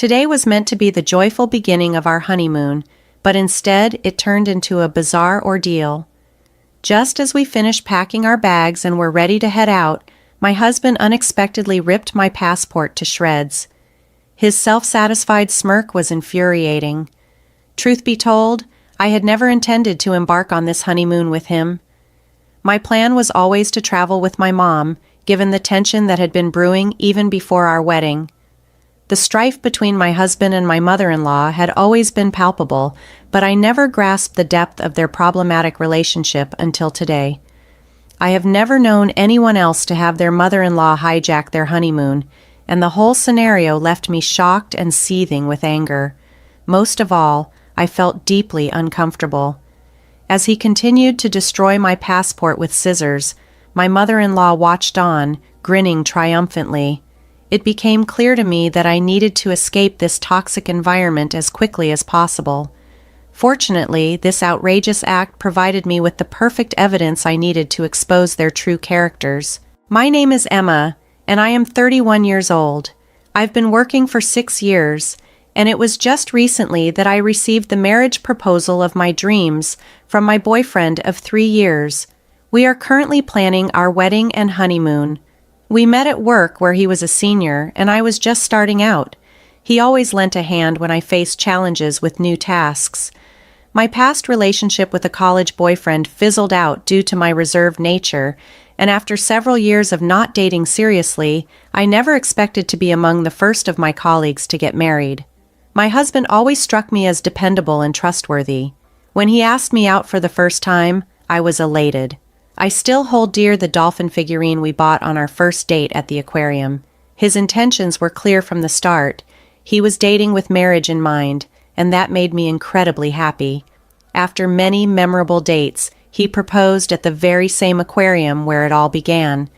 Today was meant to be the joyful beginning of our honeymoon, but instead it turned into a bizarre ordeal. Just as we finished packing our bags and were ready to head out, my husband unexpectedly ripped my passport to shreds. His self-satisfied smirk was infuriating. Truth be told, I had never intended to embark on this honeymoon with him. My plan was always to travel with my mom, given the tension that had been brewing even before our wedding. The strife between my husband and my mother-in-law had always been palpable, but I never grasped the depth of their problematic relationship until today. I have never known anyone else to have their mother-in-law hijack their honeymoon, and the whole scenario left me shocked and seething with anger. Most of all, I felt deeply uncomfortable. As he continued to destroy my passport with scissors, my mother-in-law watched on, grinning triumphantly. It became clear to me that I needed to escape this toxic environment as quickly as possible. Fortunately, this outrageous act provided me with the perfect evidence I needed to expose their true characters. My name is Emma, and I am 31 years old. I've been working for 6 years, and it was just recently that I received the marriage proposal of my dreams from my boyfriend of 3 years. We are currently planning our wedding and honeymoon. We met at work where he was a senior and I was just starting out. He always lent a hand when I faced challenges with new tasks. My past relationship with a college boyfriend fizzled out due to my reserved nature, and after several years of not dating seriously, I never expected to be among the first of my colleagues to get married. My husband always struck me as dependable and trustworthy. When he asked me out for the first time, I was elated. I still hold dear the dolphin figurine we bought on our first date at the aquarium. His intentions were clear from the start. He was dating with marriage in mind, and that made me incredibly happy. After many memorable dates, he proposed at the very same aquarium where it all began.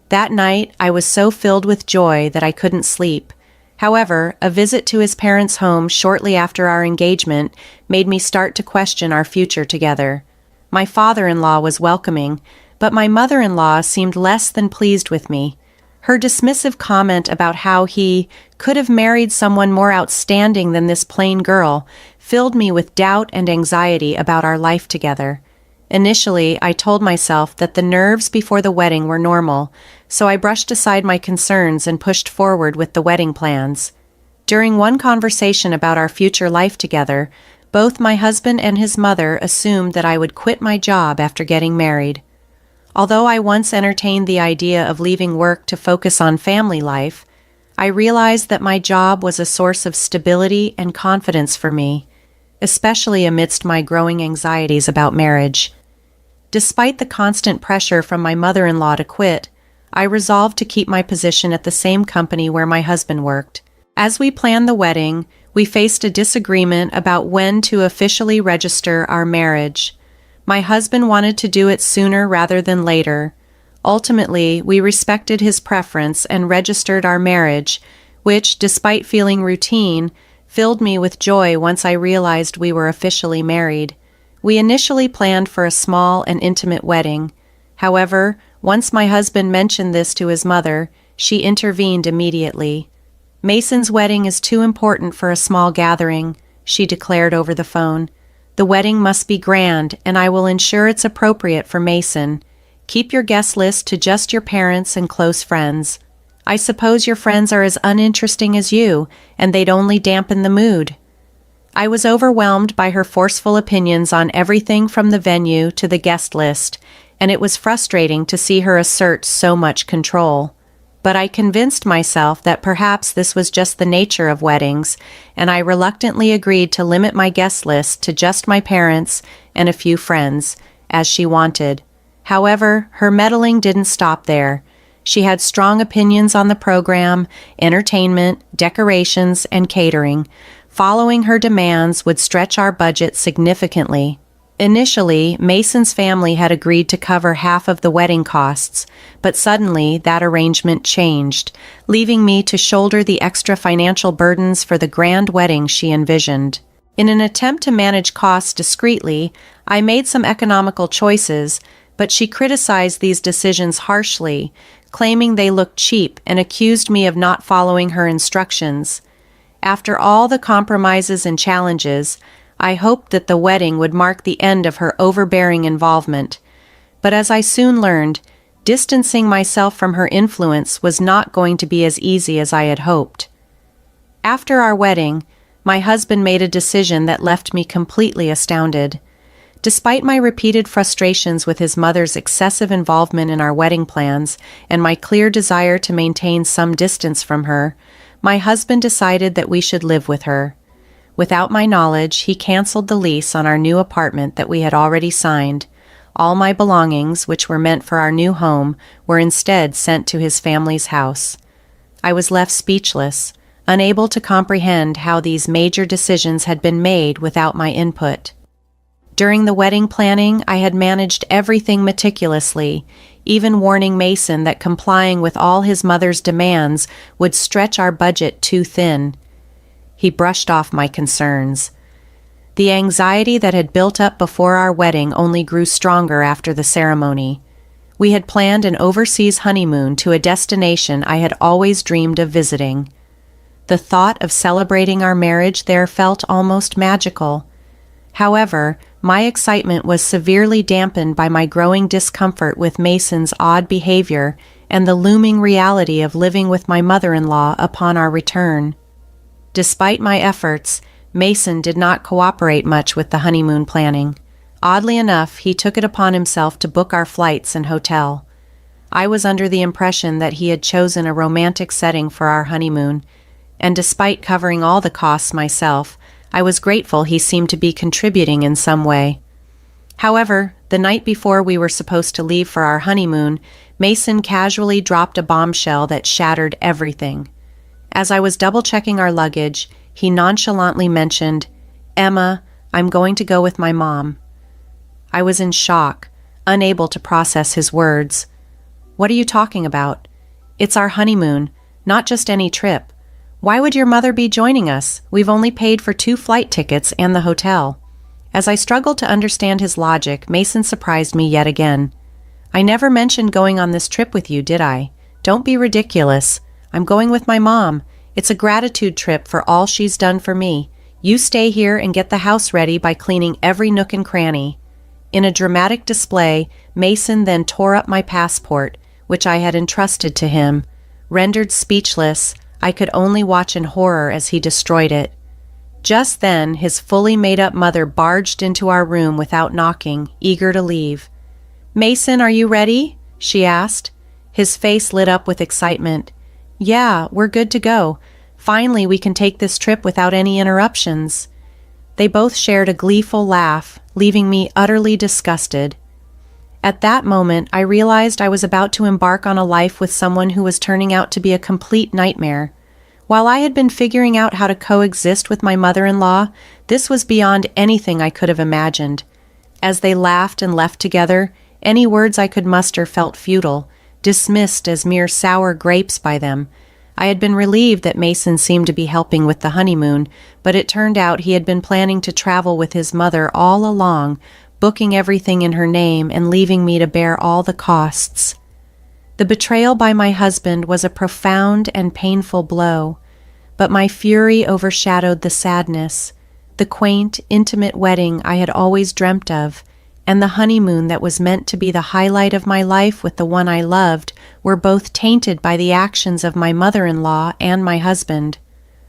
That night, I was so filled with joy that I couldn't sleep. However, a visit to his parents' home shortly after our engagement made me start to question our future together. My father-in-law was welcoming, but my mother-in-law seemed less than pleased with me. Her dismissive comment about how he could have married someone more outstanding than this plain girl filled me with doubt and anxiety about our life together. Initially, I told myself that the nerves before the wedding were normal, so I brushed aside my concerns and pushed forward with the wedding plans. During one conversation about our future life together, both my husband and his mother assumed that I would quit my job after getting married. Although I once entertained the idea of leaving work to focus on family life, I realized that my job was a source of stability and confidence for me, especially amidst my growing anxieties about marriage. Despite the constant pressure from my mother-in-law to quit, I resolved to keep my position at the same company where my husband worked. As we planned the wedding, we faced a disagreement about when to officially register our marriage. My husband wanted to do it sooner rather than later. Ultimately, we respected his preference and registered our marriage, which, despite feeling routine, filled me with joy once I realized we were officially married. We initially planned for a small and intimate wedding. However, once my husband mentioned this to his mother, she intervened immediately. "Mason's wedding is too important for a small gathering," she declared over the phone. "The wedding must be grand, and I will ensure it's appropriate for Mason. Keep your guest list to just your parents and close friends. I suppose your friends are as uninteresting as you, and they'd only dampen the mood." I was overwhelmed by her forceful opinions on everything from the venue to the guest list, and it was frustrating to see her assert so much control. But I convinced myself that perhaps this was just the nature of weddings, and I reluctantly agreed to limit my guest list to just my parents and a few friends, as she wanted. However, her meddling didn't stop there. She had strong opinions on the program, entertainment, decorations, and catering. Following her demands would stretch our budget significantly. Initially, Mason's family had agreed to cover half of the wedding costs, but suddenly that arrangement changed, leaving me to shoulder the extra financial burdens for the grand wedding she envisioned. In an attempt to manage costs discreetly, I made some economical choices, but she criticized these decisions harshly, claiming they looked cheap and accused me of not following her instructions. After all the compromises and challenges, I hoped that the wedding would mark the end of her overbearing involvement. But as I soon learned, distancing myself from her influence was not going to be as easy as I had hoped. After our wedding, my husband made a decision that left me completely astounded. Despite my repeated frustrations with his mother's excessive involvement in our wedding plans and my clear desire to maintain some distance from her, my husband decided that we should live with her. Without my knowledge, he canceled the lease on our new apartment that we had already signed. All my belongings, which were meant for our new home, were instead sent to his family's house. I was left speechless, unable to comprehend how these major decisions had been made without my input. During the wedding planning, I had managed everything meticulously, even warning Mason that complying with all his mother's demands would stretch our budget too thin. He brushed off my concerns. The anxiety that had built up before our wedding only grew stronger after the ceremony. We had planned an overseas honeymoon to a destination I had always dreamed of visiting. The thought of celebrating our marriage there felt almost magical. However, my excitement was severely dampened by my growing discomfort with Mason's odd behavior and the looming reality of living with my mother-in-law upon our return. Despite my efforts, Mason did not cooperate much with the honeymoon planning. Oddly enough, he took it upon himself to book our flights and hotel. I was under the impression that he had chosen a romantic setting for our honeymoon, and despite covering all the costs myself, I was grateful he seemed to be contributing in some way. However, the night before we were supposed to leave for our honeymoon, Mason casually dropped a bombshell that shattered everything. As I was double-checking our luggage, he nonchalantly mentioned, "Emma, I'm going to go with my mom." I was in shock, unable to process his words. "What are you talking about? It's our honeymoon, not just any trip. Why would your mother be joining us? We've only paid for 2 flight tickets and the hotel." As I struggled to understand his logic, Mason surprised me yet again. "I never mentioned going on this trip with you, did I? Don't be ridiculous. I'm going with my mom. It's a gratitude trip for all she's done for me. You stay here and get the house ready by cleaning every nook and cranny." In a dramatic display, Mason then tore up my passport, which I had entrusted to him. Rendered speechless, I could only watch in horror as he destroyed it. Just then, his fully made-up mother barged into our room without knocking, eager to leave. "Mason, are you ready?" she asked. His face lit up with excitement. "Yeah, we're good to go. Finally, we can take this trip without any interruptions." They both shared a gleeful laugh, leaving me utterly disgusted. At that moment, I realized I was about to embark on a life with someone who was turning out to be a complete nightmare. While I had been figuring out how to coexist with my mother-in-law, this was beyond anything I could have imagined. As they laughed and left together, any words I could muster felt futile, dismissed as mere sour grapes by them. I had been relieved that Mason seemed to be helping with the honeymoon, but it turned out he had been planning to travel with his mother all along, booking everything in her name and leaving me to bear all the costs. The betrayal by my husband was a profound and painful blow, but my fury overshadowed the sadness, the quaint, intimate wedding I had always dreamt of, and the honeymoon that was meant to be the highlight of my life with the one I loved were both tainted by the actions of my mother-in-law and my husband.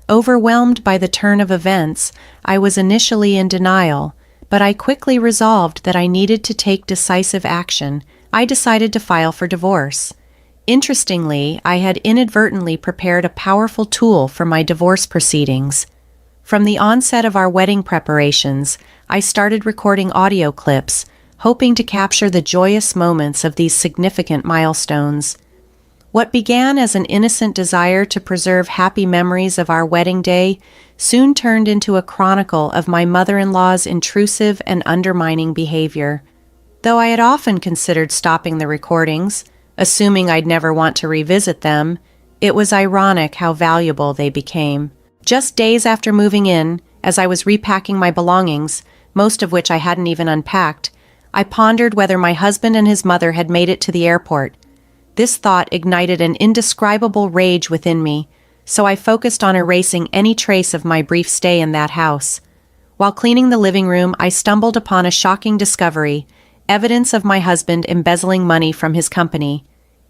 Overwhelmed by the turn of events, I was initially in denial, but I quickly resolved that I needed to take decisive action. I decided to file for divorce. Interestingly, I had inadvertently prepared a powerful tool for my divorce proceedings. From the onset of our wedding preparations, I started recording audio clips, hoping to capture the joyous moments of these significant milestones. What began as an innocent desire to preserve happy memories of our wedding day soon turned into a chronicle of my mother-in-law's intrusive and undermining behavior. Though I had often considered stopping the recordings, assuming I'd never want to revisit them, it was ironic how valuable they became. Just days after moving in, as I was repacking my belongings, most of which I hadn't even unpacked, I pondered whether my husband and his mother had made it to the airport. This thought ignited an indescribable rage within me. so I focused on erasing any trace of my brief stay in that house. While cleaning the living room, I stumbled upon a shocking discovery: evidence of my husband embezzling money from his company.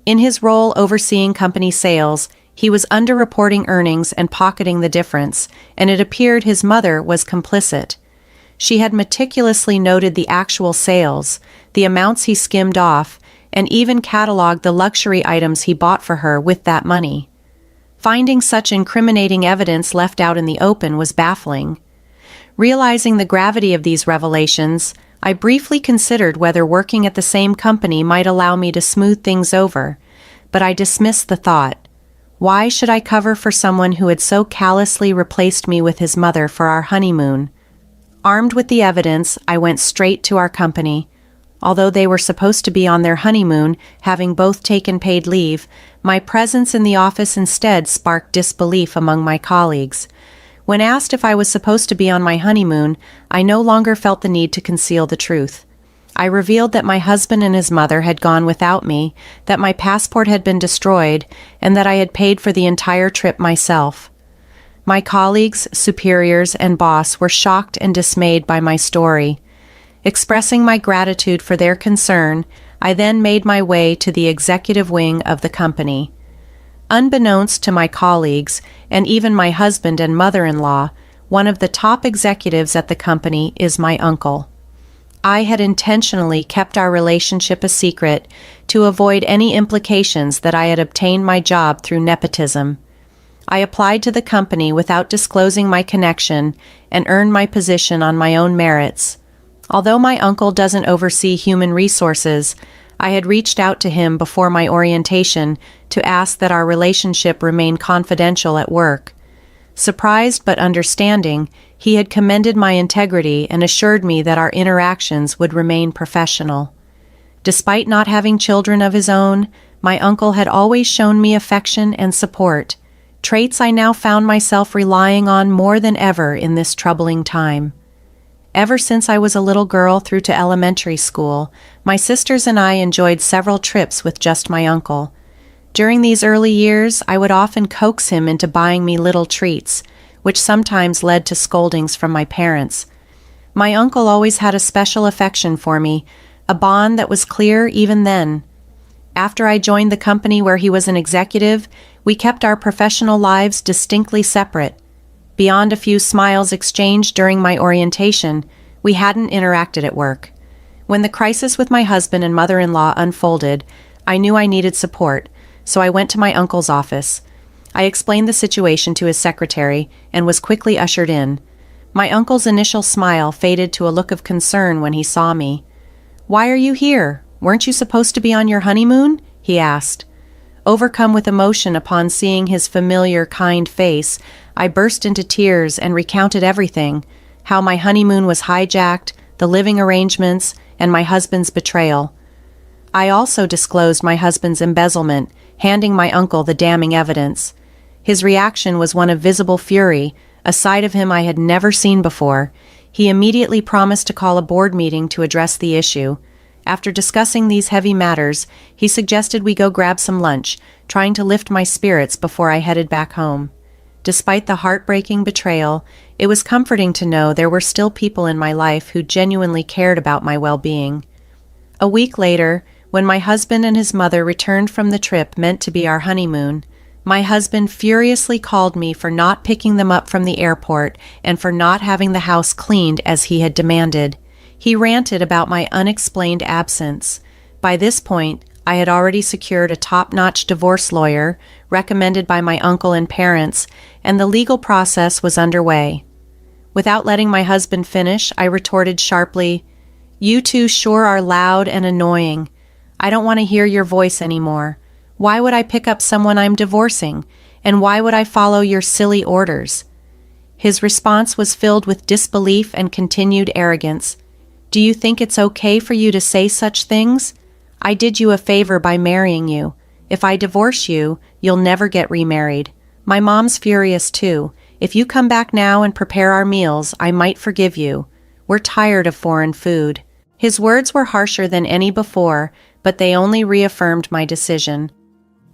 In his role overseeing company sales, he was underreporting earnings and pocketing the difference, and it appeared his mother was complicit. She had meticulously noted the actual sales, the amounts he skimmed off, and even cataloged the luxury items he bought for her with that money. Finding such incriminating evidence left out in the open was baffling. Realizing the gravity of these revelations, I briefly considered whether working at the same company might allow me to smooth things over, but I dismissed the thought. Why should I cover for someone who had so callously replaced me with his mother for our honeymoon? Armed with the evidence, I went straight to our company. Although they were supposed to be on their honeymoon, having both taken paid leave, my presence in the office instead sparked disbelief among my colleagues. When asked if I was supposed to be on my honeymoon, I no longer felt the need to conceal the truth. I revealed that my husband and his mother had gone without me, that my passport had been destroyed, and that I had paid for the entire trip myself. My colleagues, superiors, and boss were shocked and dismayed by my story. Expressing my gratitude for their concern, I then made my way to the executive wing of the company. Unbeknownst to my colleagues, and even my husband and mother-in-law, one of the top executives at the company is my uncle. I had intentionally kept our relationship a secret to avoid any implications that I had obtained my job through nepotism. I applied to the company without disclosing my connection and earned my position on my own merits. Although my uncle doesn't oversee human resources, I had reached out to him before my orientation to ask that our relationship remain confidential at work. Surprised but understanding, he had commended my integrity and assured me that our interactions would remain professional. Despite not having children of his own, my uncle had always shown me affection and support, traits I now found myself relying on more than ever in this troubling time. Ever since I was a little girl through to elementary school, my sisters and I enjoyed several trips with just my uncle. During these early years, I would often coax him into buying me little treats, which sometimes led to scoldings from my parents. My uncle always had a special affection for me, a bond that was clear even then. After I joined the company where he was an executive, we kept our professional lives distinctly separate. Beyond a few smiles exchanged during my orientation, we hadn't interacted at work. When the crisis with my husband and mother-in-law unfolded, I knew I needed support, so I went to my uncle's office. I explained the situation to his secretary and was quickly ushered in. My uncle's initial smile faded to a look of concern when he saw me. "Why are you here? Weren't you supposed to be on your honeymoon?" he asked. Overcome with emotion upon seeing his familiar, kind face, I burst into tears and recounted everything: how my honeymoon was hijacked, the living arrangements, and my husband's betrayal. I also disclosed my husband's embezzlement, handing my uncle the damning evidence. His reaction was one of visible fury, a side of him I had never seen before. He immediately promised to call a board meeting to address the issue. After discussing these heavy matters, he suggested we go grab some lunch, trying to lift my spirits before I headed back home. Despite the heartbreaking betrayal, it was comforting to know there were still people in my life who genuinely cared about my well-being. A week later, when my husband and his mother returned from the trip meant to be our honeymoon, my husband furiously called me for not picking them up from the airport and for not having the house cleaned as he had demanded. He ranted about my unexplained absence. By this point, I had already secured a top-notch divorce lawyer, recommended by my uncle and parents, and the legal process was underway. Without letting my husband finish, I retorted sharply, "You two sure are loud and annoying. I don't want to hear your voice anymore. Why would I pick up someone I'm divorcing? And why would I follow your silly orders?" His response was filled with disbelief and continued arrogance. "Do you think it's okay for you to say such things? I did you a favor by marrying you. If I divorce you, you'll never get remarried. My mom's furious too. If you come back now and prepare our meals, I might forgive you. We're tired of foreign food." His words were harsher than any before, but they only reaffirmed my decision.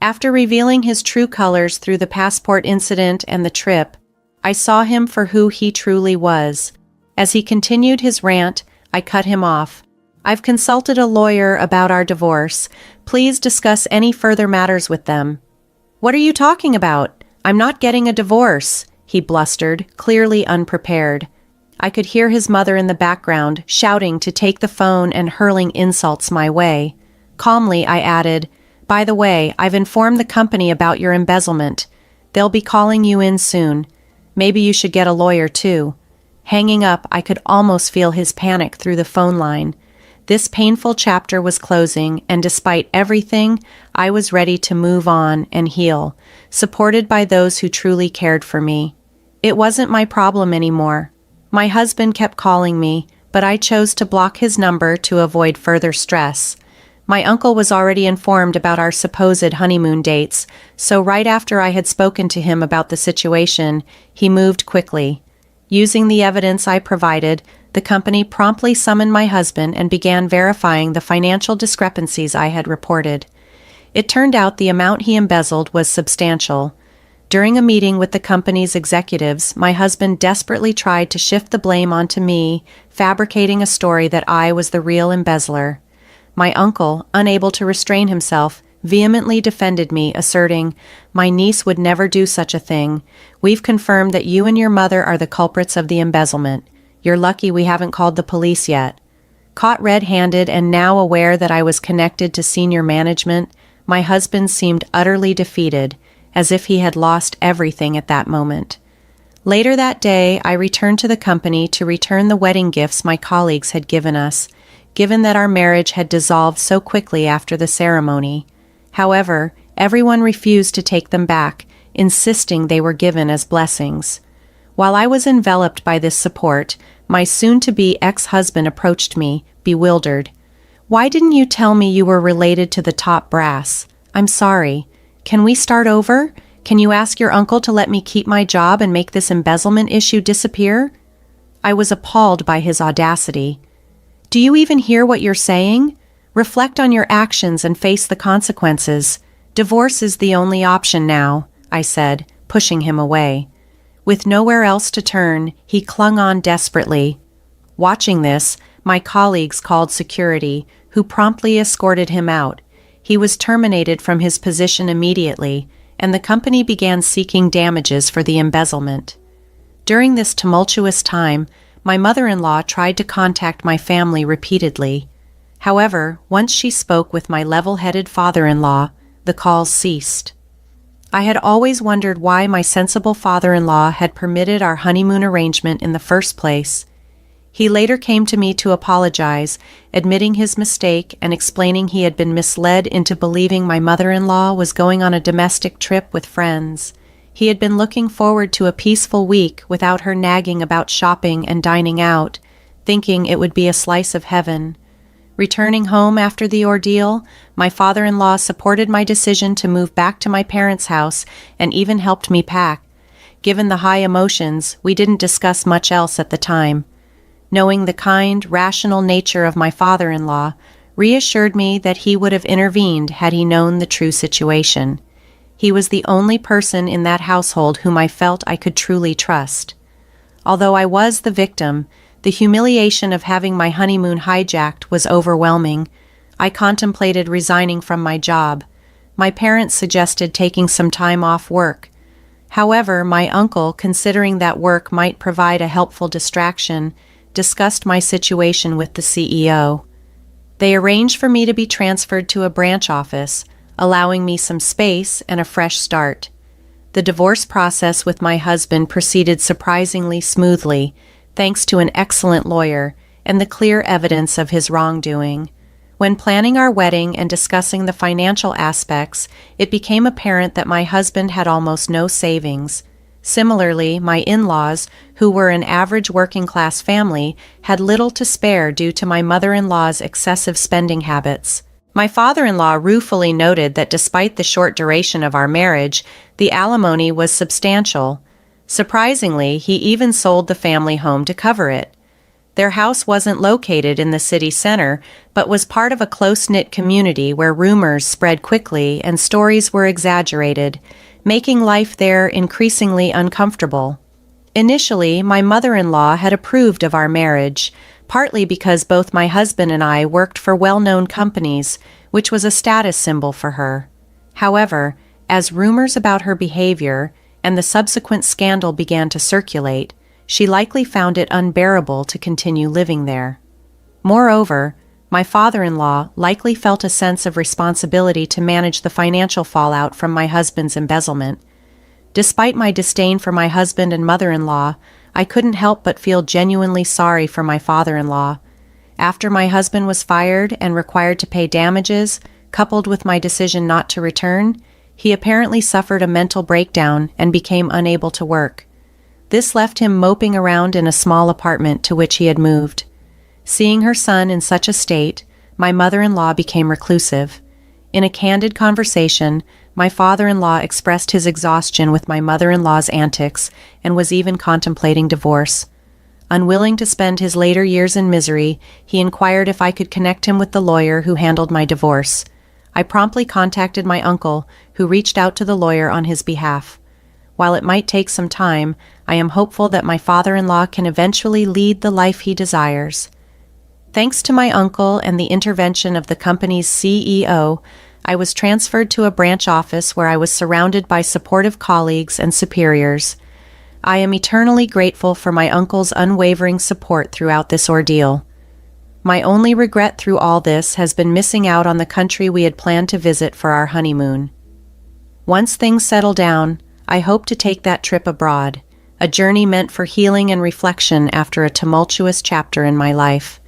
After revealing his true colors through the passport incident and the trip, I saw him for who he truly was. As he continued his rant, I cut him off. "I've consulted a lawyer about our divorce. Please discuss any further matters with them." "What are you talking about? I'm not getting a divorce," he blustered, clearly unprepared. I could hear his mother in the background, shouting to take the phone and hurling insults my way. Calmly, I added, "By the way, I've informed the company about your embezzlement. They'll be calling you in soon. Maybe you should get a lawyer too." Hanging up, I could almost feel his panic through the phone line. This painful chapter was closing, and despite everything, I was ready to move on and heal, supported by those who truly cared for me. It wasn't my problem anymore. My husband kept calling me, but I chose to block his number to avoid further stress. My uncle was already informed about our supposed honeymoon dates, so right after I had spoken to him about the situation, he moved quickly. Using the evidence I provided, the company promptly summoned my husband and began verifying the financial discrepancies I had reported. It turned out the amount he embezzled was substantial. During a meeting with the company's executives, my husband desperately tried to shift the blame onto me, fabricating a story that I was the real embezzler. My uncle, unable to restrain himself, vehemently defended me, asserting, "My niece would never do such a thing. We've confirmed that you and your mother are the culprits of the embezzlement. You're lucky we haven't called the police yet." Caught red-handed and now aware that I was connected to senior management, my husband seemed utterly defeated, as if he had lost everything at that moment. Later that day, I returned to the company to return the wedding gifts my colleagues had given us, given that our marriage had dissolved so quickly after the ceremony. However, everyone refused to take them back, insisting they were given as blessings. While I was enveloped by this support, my soon-to-be ex-husband approached me, bewildered. "Why didn't you tell me you were related to the top brass? I'm sorry. Can we start over? Can you ask your uncle to let me keep my job and make this embezzlement issue disappear?" I was appalled by his audacity. "Do you even hear what you're saying? Reflect on your actions and face the consequences. Divorce is the only option now," I said, pushing him away. With nowhere else to turn, he clung on desperately. Watching this, my colleagues called security, who promptly escorted him out. He was terminated from his position immediately, and the company began seeking damages for the embezzlement. During this tumultuous time, my mother-in-law tried to contact my family repeatedly. However, once she spoke with my level-headed father-in-law, the calls ceased. I had always wondered why my sensible father-in-law had permitted our honeymoon arrangement in the first place. He later came to me to apologize, admitting his mistake and explaining he had been misled into believing my mother-in-law was going on a domestic trip with friends. He had been looking forward to a peaceful week without her nagging about shopping and dining out, thinking it would be a slice of heaven. Returning home after the ordeal, my father-in-law supported my decision to move back to my parents' house and even helped me pack. Given the high emotions, we didn't discuss much else at the time. Knowing the kind, rational nature of my father-in-law reassured me that he would have intervened had he known the true situation. He was the only person in that household whom I felt I could truly trust. Although I was the victim, the humiliation of having my honeymoon hijacked was overwhelming. I contemplated resigning from my job. My parents suggested taking some time off work. However, my uncle, considering that work might provide a helpful distraction, discussed my situation with the CEO. They arranged for me to be transferred to a branch office, allowing me some space and a fresh start. The divorce process with my husband proceeded surprisingly smoothly, thanks to an excellent lawyer and the clear evidence of his wrongdoing. When planning our wedding and discussing the financial aspects, it became apparent that my husband had almost no savings. Similarly, my in-laws, who were an average working-class family, had little to spare due to my mother-in-law's excessive spending habits. My father-in-law ruefully noted that despite the short duration of our marriage, the alimony was substantial. Surprisingly, he even sold the family home to cover it. Their house wasn't located in the city center, but was part of a close-knit community where rumors spread quickly and stories were exaggerated, making life there increasingly uncomfortable. Initially, my mother-in-law had approved of our marriage, partly because both my husband and I worked for well-known companies, which was a status symbol for her. However, as rumors about her behavior and the subsequent scandal began to circulate, she likely found it unbearable to continue living there. Moreover, my father-in-law likely felt a sense of responsibility to manage the financial fallout from my husband's embezzlement. Despite my disdain for my husband and mother-in-law, I couldn't help but feel genuinely sorry for my father-in-law. After my husband was fired and required to pay damages, coupled with my decision not to return, he apparently suffered a mental breakdown and became unable to work. This left him moping around in a small apartment to which he had moved. Seeing her son in such a state, my mother-in-law became reclusive. In a candid conversation, my father-in-law expressed his exhaustion with my mother-in-law's antics and was even contemplating divorce. Unwilling to spend his later years in misery, he inquired if I could connect him with the lawyer who handled my divorce. I promptly contacted my uncle, who reached out to the lawyer on his behalf. While it might take some time, I am hopeful that my father-in-law can eventually lead the life he desires. Thanks to my uncle and the intervention of the company's CEO, I was transferred to a branch office where I was surrounded by supportive colleagues and superiors. I am eternally grateful for my uncle's unwavering support throughout this ordeal. My only regret through all this has been missing out on the country we had planned to visit for our honeymoon. Once things settle down, I hope to take that trip abroad, a journey meant for healing and reflection after a tumultuous chapter in my life.